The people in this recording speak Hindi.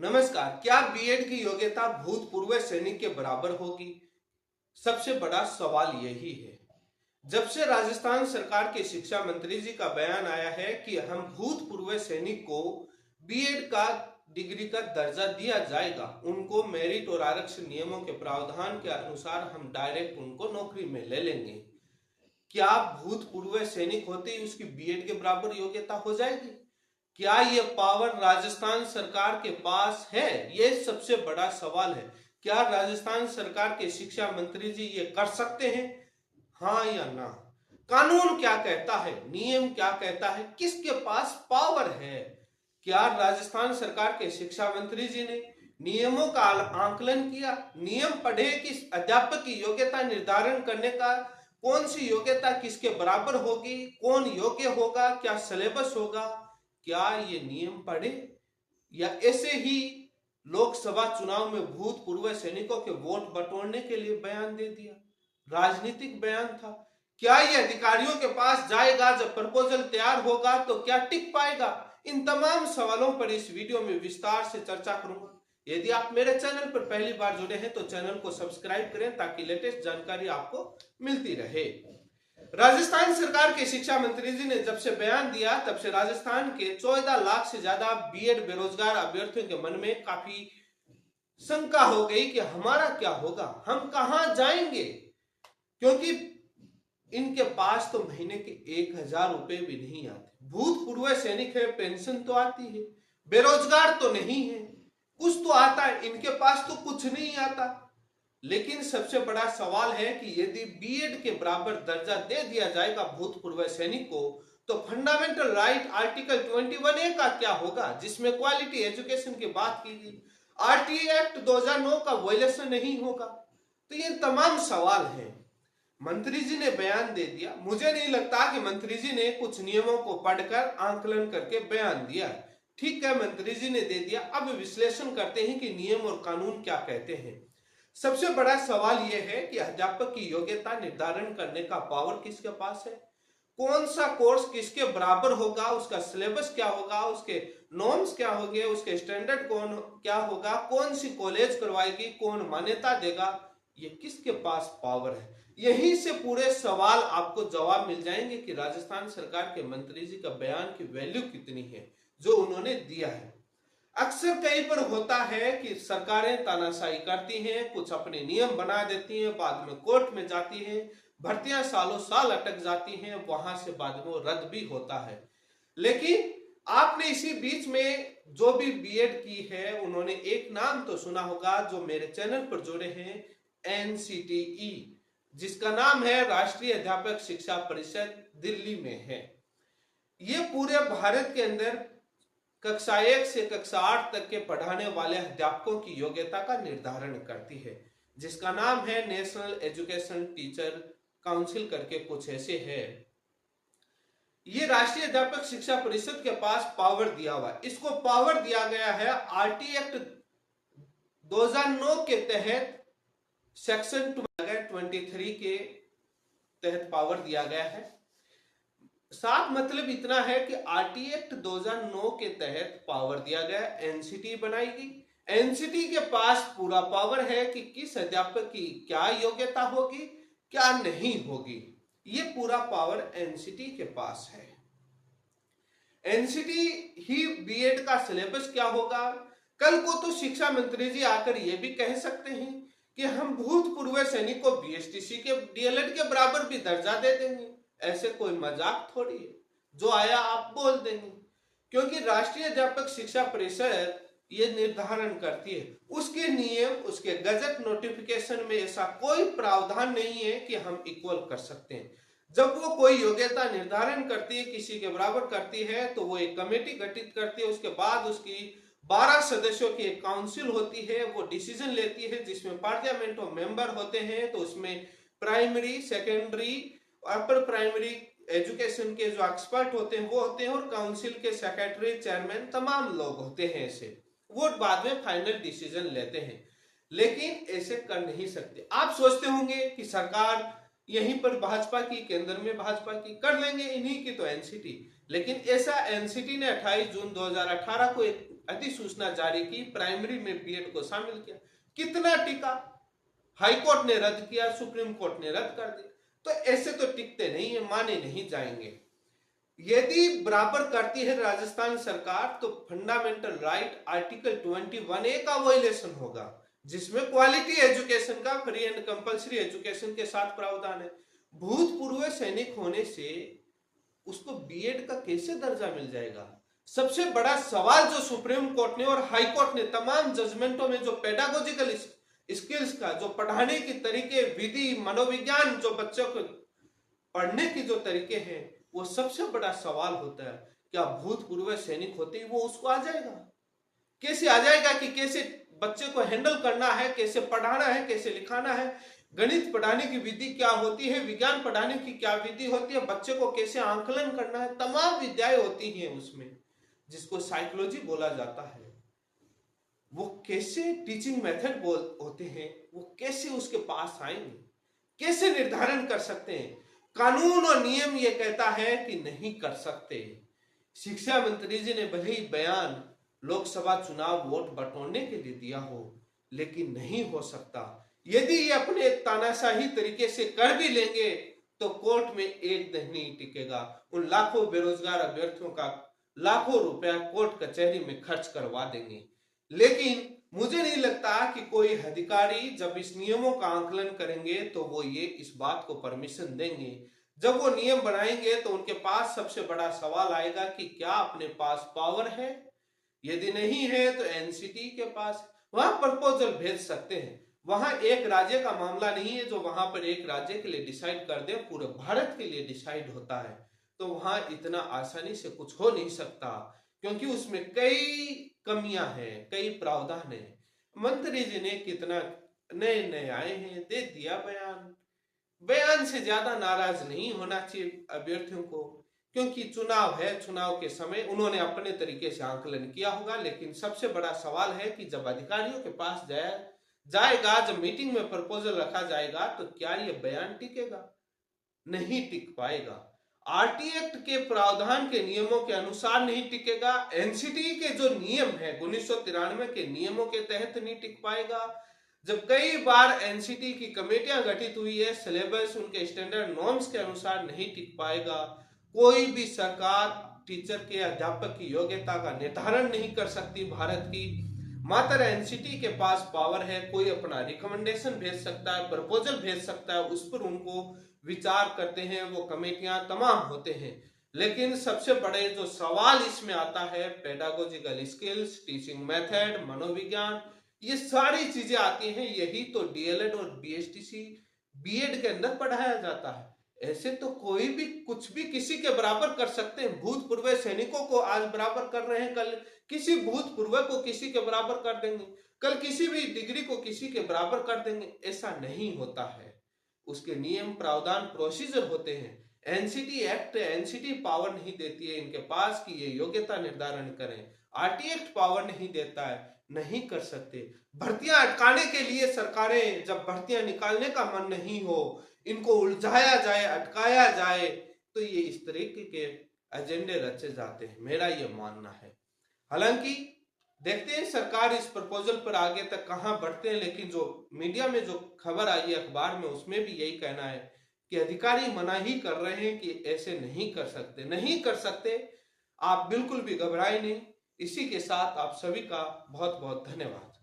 नमस्कार। क्या बीएड की योग्यता भूतपूर्व सैनिक के बराबर होगी? सबसे बड़ा सवाल यही है। जब से राजस्थान सरकार के शिक्षा मंत्री जी का बयान आया है कि हम भूतपूर्व सैनिक को बीएड का डिग्री का दर्जा दिया जाएगा, उनको मेरिट और आरक्षण नियमों के प्रावधान के अनुसार हम डायरेक्ट उनको नौकरी में ले लेंगे। क्या भूतपूर्व सैनिक होते ही उसकी बीएड के बराबर योग्यता हो जाएगी? क्या ये पावर राजस्थान सरकार के पास है? ये सबसे बड़ा सवाल है। क्या राजस्थान सरकार के शिक्षा मंत्री जी ये कर सकते हैं? हाँ या ना? कानून क्या कहता है, नियम क्या कहता है, किसके पास पावर है? क्या राजस्थान सरकार के शिक्षा मंत्री जी ने नियमों का आंकलन किया? नियम पढ़े कि अध्यापक की योग्यता निर्धारण करने का कौन सी योग्यता किसके बराबर होगी, कौन योग्य होगा, क्या सिलेबस होगा? क्या ये नियम पढ़े या ऐसे ही लोकसभा चुनाव में भूतपूर्व सैनिकों के वोट बटोरने के लिए बयान दे दिया? राजनीतिक बयान था। क्या ये अधिकारियों के पास जाएगा? जब प्रपोजल तैयार होगा तो क्या टिक पाएगा? इन तमाम सवालों पर इस वीडियो में विस्तार से चर्चा करूंगा। यदि आप मेरे चैनल पर पहली बार जुड़े हैं तो चैनल को सब्सक्राइब करें ताकि लेटेस्ट जानकारी आपको मिलती रहे। राजस्थान सरकार के शिक्षा मंत्री जी ने जब से बयान दिया तब से राजस्थान के 14 लाख से ज्यादा बीएड बेरोजगार अभ्यर्थियों के मन में काफी शंका हो गई कि हमारा क्या होगा, हम कहां जाएंगे, क्योंकि इनके पास तो महीने के 1000 रुपए भी नहीं आते। भूतपूर्व सैनिक है, पेंशन तो आती है, बेरोजगार तो नहीं है, कुछ तो आता है, इनके पास तो कुछ नहीं आता। लेकिन सबसे बड़ा सवाल है कि यदि बीएड के बराबर दर्जा दे दिया जाएगा भूतपूर्व सैनिक को, तो फंडामेंटल राइट आर्टिकल 21A का क्या होगा, जिसमें क्वालिटी एजुकेशन की बात की गई। आरटीए एक्ट 2009 का वायलेशन नहीं होगा? तो ये तमाम सवाल हैं। मंत्री जी ने बयान दे दिया। मुझे नहीं लगता कि मंत्री जी ने कुछ नियमों को पढ़कर आंकलन करके बयान दिया। ठीक है, मंत्री जी ने दे दिया। अब विश्लेषण करते हैं कि नियम और कानून क्या कहते हैं। सबसे बड़ा सवाल यह है कि अध्यापक की योग्यता निर्धारण करने का पावर किसके पास है? कौन सा कोर्स किसके बराबर होगा, उसका सिलेबस क्या होगा, उसके नॉर्म्स क्या होंगे, उसके स्टैंडर्ड कौन क्या होगा, कौन सी कॉलेज करवाएगी, कौन मान्यता देगा, ये किसके पास पावर है? यहीं से पूरे सवाल आपको जवाब मिल जाएंगे कि राजस्थान सरकार के मंत्री जी का बयान की वैल्यू कितनी है जो उन्होंने दिया है। अक्सर कहीं पर होता है कि सरकारें तानाशाही करती हैं, कुछ अपने नियम बना देती हैं, बाद में कोर्ट में जाती हैं, भर्तियां सालों साल अटक जाती हैं, वहां से बाद में रद्द भी होता है। लेकिन आपने इसी बीच में जो भी बीएड की है उन्होंने एक नाम तो सुना होगा जो मेरे चैनल पर जुड़े हैं, एनसीटीई, जिसका नाम है राष्ट्रीय अध्यापक शिक्षा परिषद, दिल्ली में है। ये पूरे भारत के अंदर कक्षा 1 से कक्षा 8 तक के पढ़ाने वाले अध्यापकों की योग्यता का निर्धारण करती है, जिसका नाम है नेशनल एजुकेशन टीचर काउंसिल करके कुछ ऐसे है। ये राष्ट्रीय अध्यापक शिक्षा परिषद के पास पावर दिया हुआ है। इसको पावर दिया गया है आरटी एक्ट 2009 के तहत, सेक्शन 23 के तहत पावर दिया गया है। साफ मतलब इतना है कि आरटी एक्ट 2009 के तहत पावर दिया गया, एनसीटी बनाएगी। एनसीटी के पास पूरा पावर है कि किस अध्यापक की क्या योग्यता होगी, क्या नहीं होगी। ये पूरा पावर एनसीटी के पास है। एनसीटी ही बीएड का सिलेबस क्या होगा। कल को तो शिक्षा मंत्री जी आकर ये भी कह सकते हैं कि हम भूतपूर्व सैनिक को बीएसटीसी के डीएलएड के बराबर भी दर्जा दे देंगे। ऐसे कोई मजाक थोड़ी है, जो आया आप बोल देंगे, क्योंकि राष्ट्रीय अध्यापक शिक्षा परिषद ये निर्धारण करती है। उसके नियम, उसके गजट नोटिफिकेशन में ऐसा कोई प्रावधान नहीं है कि हम इक्वल कर सकते हैं। जब वो कोई योग्यता निर्धारण करती है, किसी के बराबर करती है, तो वो एक कमेटी गठित करती है। उसके बाद उसकी 12 सदस्यों की एक काउंसिल होती है, वो डिसीजन लेती है, जिसमें पार्लियामेंट और मेंबर होते हैं। तो उसमें primary, secondary, upper primary education के जो एक्सपर्ट होते हैं वो होते हैं, और काउंसिल के सेक्रेटरी, चेयरमैन, तमाम लोग होते हैं। ऐसे वो बाद में फाइनल डिसीजन लेते हैं, लेकिन ऐसे कर नहीं सकते। आप सोचते होंगे कि सरकार यहीं पर भाजपा की, केंद्र में भाजपा की, कर लेंगे इन्हीं की तो एनसीटी। लेकिन ऐसा एनसीटी ने 28 जून 2018 को एक अधिसूचना जारी की, प्राइमरी में बीएड को शामिल किया, कितना टिका? हाई कोर्ट ने रद्द किया, सुप्रीम कोर्ट ने रद्द कर दिया। तो ऐसे तो टिकते नहीं है, माने नहीं जाएंगे। यदि बराबर करती है राजस्थान सरकार तो फंडामेंटल राइट आर्टिकल 21A का वायलेशन होगा, जिसमें क्वालिटी एजुकेशन का फ्री एंड कंपलसरी एजुकेशन के साथ प्रावधान है। भूतपूर्व सैनिक होने से उसको बीएड का कैसे दर्जा मिल जाएगा? सबसे बड़ा सवाल जो सुप्रीम कोर्ट ने और हाई कोर्ट ने तमाम जजमेंटों में जो पेडागोजिकल स्किल्स का, जो पढ़ाने के तरीके, विधि, मनोविज्ञान, जो बच्चों को पढ़ने की जो तरीके हैं, वो सबसे बड़ा सवाल होता है। क्या भूतपूर्व सैनिक होते ही वो उसको आ जाएगा? कैसे आ जाएगा कि कैसे बच्चे को हैंडल करना है, कैसे पढ़ाना है, कैसे लिखाना है, गणित पढ़ाने की विधि क्या होती है, विज्ञान पढ़ाने की क्या विधि होती है, बच्चे को कैसे आंकलन करना है, तमाम विद्याएं होती हैं उसमें, जिसको साइकोलॉजी बोला जाता है। वो कैसे टीचिंग मेथड होते हैं, वो कैसे उसके पास आएंगे, कैसे निर्धारण कर सकते हैं? कानून और नियम ये कहता है कि नहीं कर सकते। शिक्षा मंत्री जी ने भले ही बयान लोकसभा चुनाव वोट बटोरने के लिए दिया हो, लेकिन नहीं हो सकता। यदि ये अपने तानाशाही तरीके से कर भी लेंगे तो कोर्ट में एक दिन नहीं टिकेगा। उन लाखों बेरोजगार अभ्यर्थियों का लाखों रुपया कोर्ट कचहरी में खर्च करवा देंगे। लेकिन मुझे नहीं लगता कि कोई अधिकारी जब इस नियमों का आंकलन करेंगे तो वो ये इस बात को परमिशन देंगे। जब वो नियम बनाएंगे तो उनके पास सबसे बड़ा सवाल आएगा कि क्या अपने पास पावर है? यदि नहीं है तो एनसीटी के पास वहां प्रपोजल भेज सकते हैं। वहां एक राज्य का मामला नहीं है जो वहां पर एक राज्य के लिए डिसाइड कर दे, पूरे भारत के लिए डिसाइड होता है। तो वहां इतना आसानी से कुछ हो नहीं सकता, क्योंकि उसमें कई कमियां हैं, कई प्रावधान है। मंत्री जी ने कितना नए नए आए हैं, दे दिया बयान। बयान से ज्यादा नाराज नहीं होना चाहिए अभ्यर्थियों को, क्योंकि चुनाव है, चुनाव के समय उन्होंने अपने तरीके से आंकलन किया होगा। लेकिन सबसे बड़ा सवाल है कि जब अधिकारियों के पास जाएगा, जब मीटिंग में प्रपोजल रखा जाएगा, तो क्या ये बयान टिकेगा? नहीं टिक पाएगा। आरटी एक्ट के प्रावधान के नियमों के अनुसार नहीं टिकेगा। एनसीटी के जो नियम है 1993 के नियमों के तहत नहीं टिक पाएगा। जब कई बार एनसीटी की कमेटियां गठित हुई है, सिलेबस उनके स्टैंडर्ड नॉर्म्स के अनुसार नहीं टिक पाएगा। कोई भी सरकार टीचर के, अध्यापक की योग्यता का निर्धारण नहीं कर सकती भारत की। मात्र एनसीटी के पास पावर है। कोई अपना रिकमेंडेशन भेज सकता है, प्रपोजल भेज सकता है, उस पर उनको विचार करते हैं, वो कमेटियां तमाम होते हैं। लेकिन सबसे बड़े जो सवाल इसमें आता है, पेडागोजिकल स्किल्स, टीचिंग मेथड, मनोविज्ञान, ये सारी चीजें आती हैं। यही तो डीएलएड और बीएसटीसी बीएड के अंदर पढ़ाया जाता है। ऐसे तो कोई भी कुछ भी किसी के बराबर कर सकते हैं। भूतपूर्व सैनिकों को आज बराबर कर रहे हैं, कल किसी भूतपूर्व को किसी के बराबर कर देंगे, कल किसी भी डिग्री को किसी के बराबर कर देंगे। ऐसा नहीं होता है। उसके नियम, प्रावधान, प्रोसीजर होते हैं। एनसीटी एक्ट, एनसीटी पावर नहीं देती है इनके पास कि ये योग्यता निर्धारण करें। आरटी एक्ट पावर नहीं देता है, नहीं कर सकते। भर्तियां अटकाने के लिए सरकारें, जब भर्तियां निकालने का मन नहीं हो, इनको उलझाया जाए, अटकाया जाए, तो ये इस तरीके के एजेंडे रचे जाते हैं, मेरा ये मानना है। हालांकि देखते हैं सरकार इस प्रपोजल पर आगे तक कहां बढ़ते हैं। लेकिन जो मीडिया में जो खबर आई है, अखबार में, उसमें भी यही कहना है कि अधिकारी मना ही कर रहे हैं कि ऐसे नहीं कर सकते, नहीं कर सकते। आप बिल्कुल भी घबराए नहीं। इसी के साथ आप सभी का बहुत बहुत धन्यवाद।